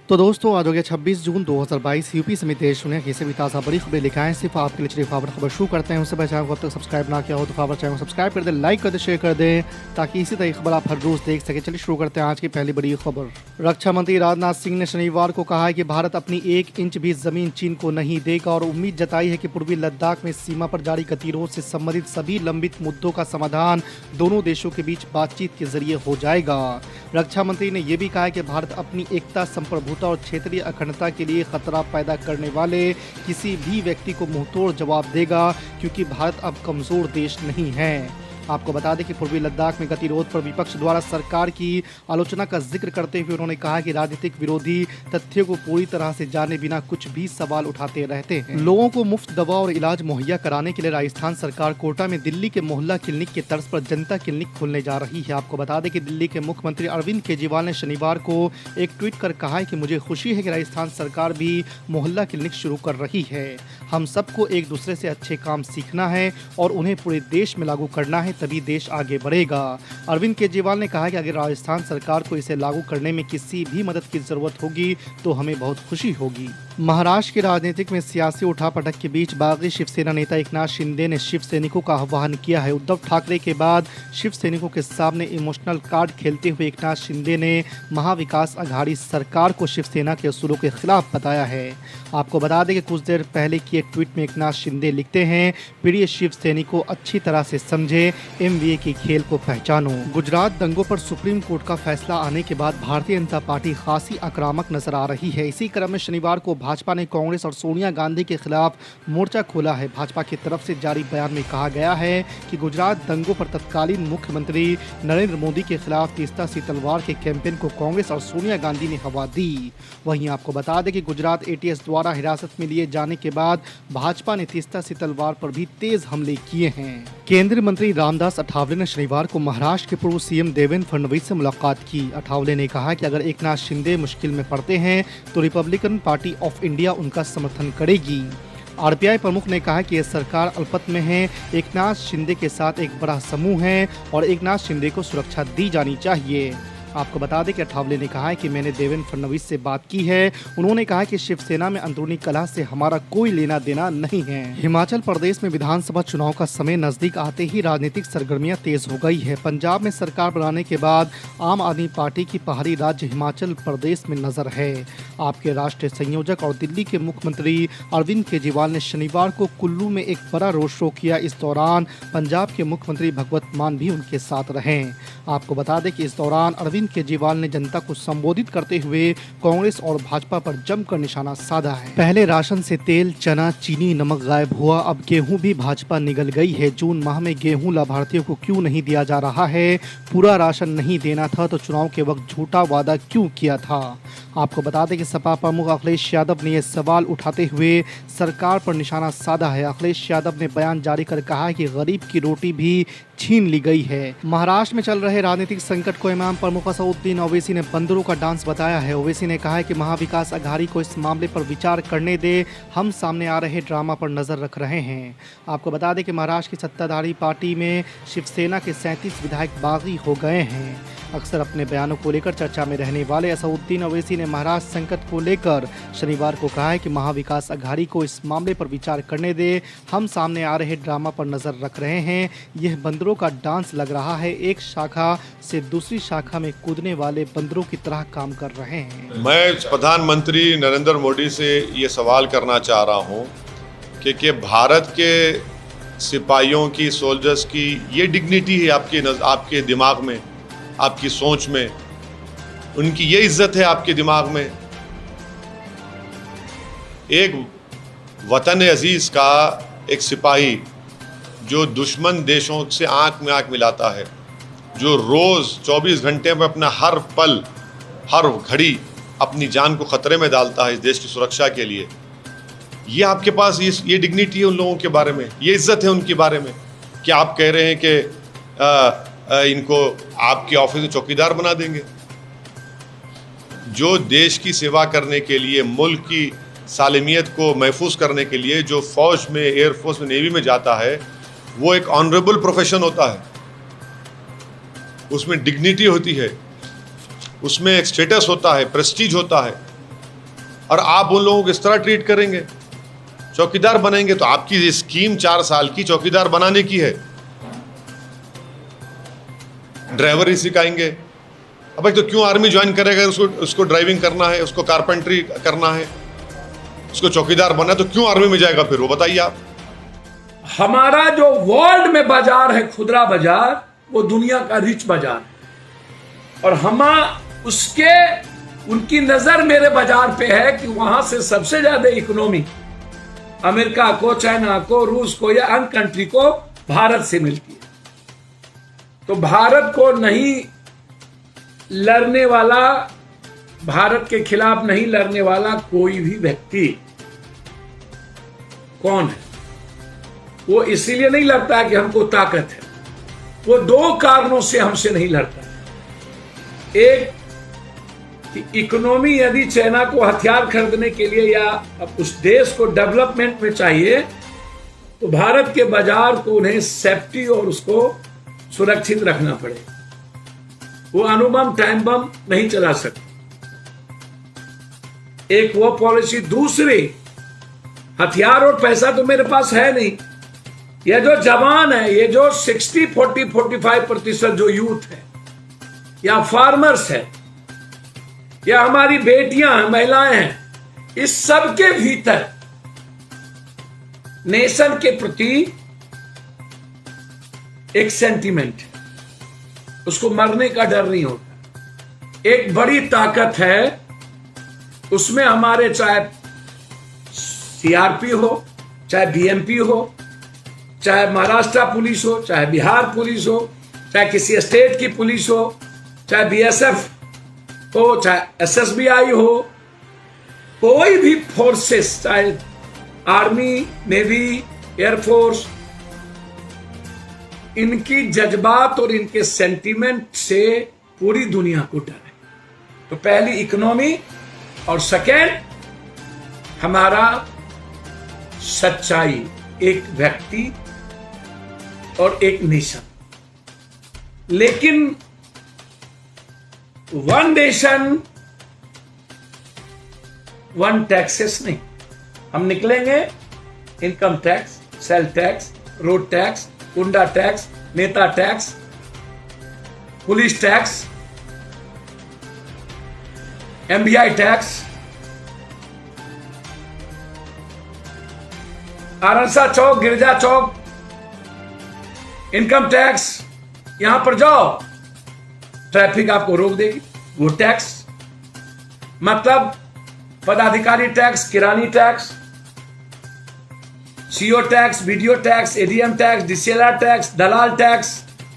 तो दोस्तों आज हो गया 26 जून 2022। यूपी समेत देश दुनिया की सभी ताज़ा बड़ी खबरें लेकर आए सिर्फ आपके लिए। चलिए खबर शुरू करते हैं। उससे पहले चैनल को अब तक सब्सक्राइब ना किया हो तो चैनल को सब्सक्राइब कर दें, लाइक कर दें, शेयर कर दें ताकि इसी तरह की खबर आप हर रोज देख सकें। चलिए शुरू करते हैं आज की पहली बड़ी खबर। रक्षा मंत्री राजनाथ सिंह ने शनिवार को कहा है कि भारत अपनी 1 इंच भी जमीन चीन को नहीं देगा और उम्मीद जताई है कि पूर्वी लद्दाख में सीमा पर जारी गतिरोध से संबंधित सभी लंबित मुद्दों का समाधान दोनों देशों के बीच बातचीत के जरिए हो जाएगा। रक्षा मंत्री ने यह भी कहा है कि भारत अपनी एकता, संप्रभुता और क्षेत्रीय अखंडता के लिए खतरा पैदा करने वाले किसी भी व्यक्ति को मुंहतोड़ जवाब देगा, क्योंकि भारत अब कमजोर देश नहीं है। आपको बता दें कि पूर्वी लद्दाख में गतिरोध पर विपक्ष द्वारा सरकार की आलोचना का जिक्र करते हुए उन्होंने कहा कि राजनीतिक विरोधी तथ्यों को पूरी तरह से जाने बिना कुछ भी सवाल उठाते रहते हैं। लोगों को मुफ्त दवा और इलाज मुहैया कराने के लिए राजस्थान सरकार कोटा में दिल्ली के मोहल्ला क्लिनिक के तर्ज पर जनता क्लिनिक खोलने जा रही है। आपको बता दें कि दिल्ली के मुख्यमंत्री अरविंद केजरीवाल ने शनिवार को एक ट्वीट कर कहा है कि मुझे खुशी है कि राजस्थान सरकार भी मोहल्ला क्लिनिक शुरू कर रही है। हम सबको एक दूसरे से अच्छे काम सीखना है और उन्हें पूरे देश में लागू करना है, तभी देश आगे बढ़ेगा। अरविंद केजरीवाल ने कहा कि अगर राजस्थान सरकार को इसे लागू करने में किसी भी मदद की जरूरत होगी तो हमें बहुत खुशी होगी। महाराष्ट्र के राजनीतिक में सियासी उठापटक के बीच बागी शिवसेना नेता एकनाथ शिंदे ने शिव सैनिकों का आह्वान किया है। उद्धव ठाकरे के बाद शिव सैनिकों के सामने इमोशनल कार्ड खेलते हुए एकनाथ शिंदे ने महाविकास आघाड़ी सरकार को शिवसेना के असूलों के खिलाफ बताया है। आपको बता दें कि कुछ देर पहले किए ट्वीट में एकनाथ शिंदे लिखते हैं, प्रिय शिव सैनिकों, अच्छी तरह से समझे एमवीए की खेल को पहचानो। गुजरात दंगों पर सुप्रीम कोर्ट का फैसला आने के बाद भारतीय जनता पार्टी खासी आक्रामक नजर आ रही है। इसी क्रम में शनिवार को भाजपा ने कांग्रेस और सोनिया गांधी के खिलाफ मोर्चा खोला है। भाजपा की तरफ से जारी बयान में कहा गया है कि गुजरात दंगों पर तत्कालीन मुख्यमंत्री नरेंद्र मोदी के खिलाफ तीस्ता सी तलवार के कैंपेन को कांग्रेस और सोनिया गांधी ने हवा दी। वहीं आपको बता दें कि गुजरात एटीएस द्वारा हिरासत में लिए जाने के बाद भाजपा ने तीस्ता सी तलवार पर भी तेज हमले किए हैं। केंद्रीय मंत्री रामदास अठावले ने शनिवार को महाराष्ट्र के पूर्व सीएम देवेंद्र फडणवीस से मुलाकात की। अठावले ने कहा कि अगर एकनाथ शिंदे मुश्किल में पड़ते हैं तो रिपब्लिकन पार्टी ऑफ इंडिया उनका समर्थन करेगी। आरपीआई प्रमुख ने कहा कि यह सरकार अल्पत्व में है, एकनाथ शिंदे के साथ एक बड़ा समूह है और एकनाथ शिंदे को सुरक्षा दी जानी चाहिए। आपको बता दें कि अठावले ने कहा है कि मैंने देवेंद्र फडणवीस से बात की है। उन्होंने कहा कि शिवसेना में अंदरूनी कलह से हमारा कोई लेना देना नहीं है। हिमाचल प्रदेश में विधानसभा चुनाव का समय नजदीक आते ही राजनीतिक सरगर्मियां तेज हो गई है। पंजाब में सरकार बनाने के बाद आम आदमी पार्टी की पहाड़ी राज्य हिमाचल प्रदेश में नजर है। आपके राष्ट्रीय संयोजक और दिल्ली के मुख्यमंत्री अरविंद केजरीवाल ने शनिवार को कुल्लू में एक बड़ा रोड शो किया। इस दौरान पंजाब के मुख्यमंत्री भगवंत मान भी उनके साथ रहे। आपको बता दें कि इस दौरान अरविंद केजरीवाल ने जनता को संबोधित करते हुए कांग्रेस और भाजपा पर जमकर निशाना साधा है। पहले राशन से तेल, चना, चीनी, नमक गायब हुआ, अब गेहूं भी भाजपा निगल गई है। जून माह में गेहूं लाभार्थियों को क्यों नहीं दिया जा रहा है? पूरा राशन नहीं देना था तो चुनाव के वक्त झूठा वादा क्यों किया था? आपको बता दें कि सपा प्रमुख अखिलेश यादव ने यह सवाल उठाते हुए सरकार पर निशाना साधा है। अखिलेश यादव ने बयान जारी कर कहा है कि गरीब की रोटी भी छीन ली गई है। महाराष्ट्र में चल रहे राजनीतिक संकट को इमाम प्रमुख असदुद्दीन ओवैसी ने बंदरों का डांस बताया है। ओवैसी ने कहा है कि महाविकास आघाड़ी को इस मामले पर विचार करने दे, हम सामने आ रहे ड्रामा पर नजर रख रहे हैं। आपको बता दें कि महाराष्ट्र की सत्ताधारी पार्टी में शिवसेना के 37 विधायक बागी हो गए हैं। अक्सर अपने बयानों को लेकर चर्चा में रहने वाले असदुद्दीन ओवैसी ने महाराष्ट्र संकट को लेकर शनिवार को कहा है कि महाविकास आघाड़ी को इस मामले पर विचार करने दे, हम सामने आ रहे ड्रामा पर नजर रख रहे हैं। यह बंदरों का डांस लग रहा है, एक शाखा से दूसरी शाखा में कूदने वाले बंदरों की तरह काम कर रहे हैं। मैं प्रधानमंत्री नरेंद्र मोदी से ये सवाल करना चाह रहा हूँ कि भारत के सिपाहियों की, सोल्जर्स की ये डिग्निटी है आपके दिमाग में, आपकी सोच में, उनकी ये इज्जत है आपके दिमाग में? एक वतन अजीज का एक सिपाही जो दुश्मन देशों से आंख में आंख मिलाता है, जो रोज 24 घंटे में अपना हर पल, हर घड़ी अपनी जान को खतरे में डालता है इस देश की सुरक्षा के लिए, ये आपके पास ये डिग्निटी है उन लोगों के बारे में, ये इज्जत है उनके बारे में कि आप कह रहे हैं कि इनको आपके ऑफिस में चौकीदार बना देंगे? जो देश की सेवा करने के लिए, मुल्क की सालमियत को महफूज करने के लिए जो फौज में, एयरफोर्स में, नेवी में जाता है, वो एक ऑनरेबल प्रोफेशन होता है। उसमें डिग्निटी होती है, उसमें एक स्टेटस होता है, प्रेस्टीज होता है। और आप उन लोगों को इस तरह ट्रीट करेंगे, चौकीदार बनेंगे। तो आपकी ये स्कीम 4 साल की चौकीदार बनाने की है, ड्राइवर ही सिखाएंगे। अब तो क्यों आर्मी ज्वाइन करेगा? उसको ड्राइविंग करना है, उसको कारपेंटरी करना है, उसको चौकीदार बनना है, तो क्यों आर्मी में जाएगा फिर? वो बताइए आप। हमारा जो वर्ल्ड में बाजार है खुदरा बाजार, वो दुनिया का रिच बाजार है, और हम उसके उनकी नजर मेरे बाजार पे है कि वहां से सबसे ज्यादा इकोनॉमी अमेरिका को, चाइना को, रूस को या अन्य कंट्री को भारत से मिलती है। तो भारत को नहीं लड़ने वाला, भारत के खिलाफ नहीं लड़ने वाला कोई भी व्यक्ति कौन है? वो इसीलिए नहीं लड़ता है कि हमको ताकत है, वो 2 कारणों से हमसे नहीं लड़ता है। एक कि इकोनॉमी यदि चाइना को हथियार खरीदने के लिए या उस देश को डेवलपमेंट में चाहिए, तो भारत के बाजार को उन्हें सेफ्टी और उसको सुरक्षित रखना पड़ेगा। वो अणुबम टाइम बम नहीं चला सकते, एक वो पॉलिसी। दूसरी, हथियार और पैसा तो मेरे पास है नहीं। ये जो जवान है, ये जो 60-40-45% जो यूथ है या फार्मर्स है या हमारी बेटियां हैं, महिलाएं हैं, इस सब के भीतर नेशन के प्रति एक सेंटीमेंट है, उसको मरने का डर नहीं होता। एक बड़ी ताकत है उसमें, हमारे चाहे सीआरपी हो, चाहे बीएमपी हो, चाहे महाराष्ट्र पुलिस हो, चाहे बिहार पुलिस हो, चाहे किसी स्टेट की पुलिस हो, चाहे बीएसएफ हो, चाहे एसएसबीआई हो, कोई भी फोर्सेस, चाहे आर्मी, नेवी, एयरफोर्स, इनकी जज्बात और इनके सेंटीमेंट से पूरी दुनिया को डर है। तो पहली इकोनॉमी, और सेकेंड हमारा सच्चाई, एक व्यक्ति और एक नेशन। लेकिन वन नेशन वन टैक्सेस नहीं। हम निकलेंगे income tax, sale tax, road tax, गुंडा टैक्स, नेता tax, police tax, MBI tax, आरंसा चौक, गिरजा चौक, इनकम टैक्स। यहां पर जाओ, ट्रैफिक आपको रोक देगी, वो टैक्स। मतलब पदाधिकारी टैक्स, किरानी tax, CO tax, video tax, ADM tax, DCLR tax, दलाल टैक्स,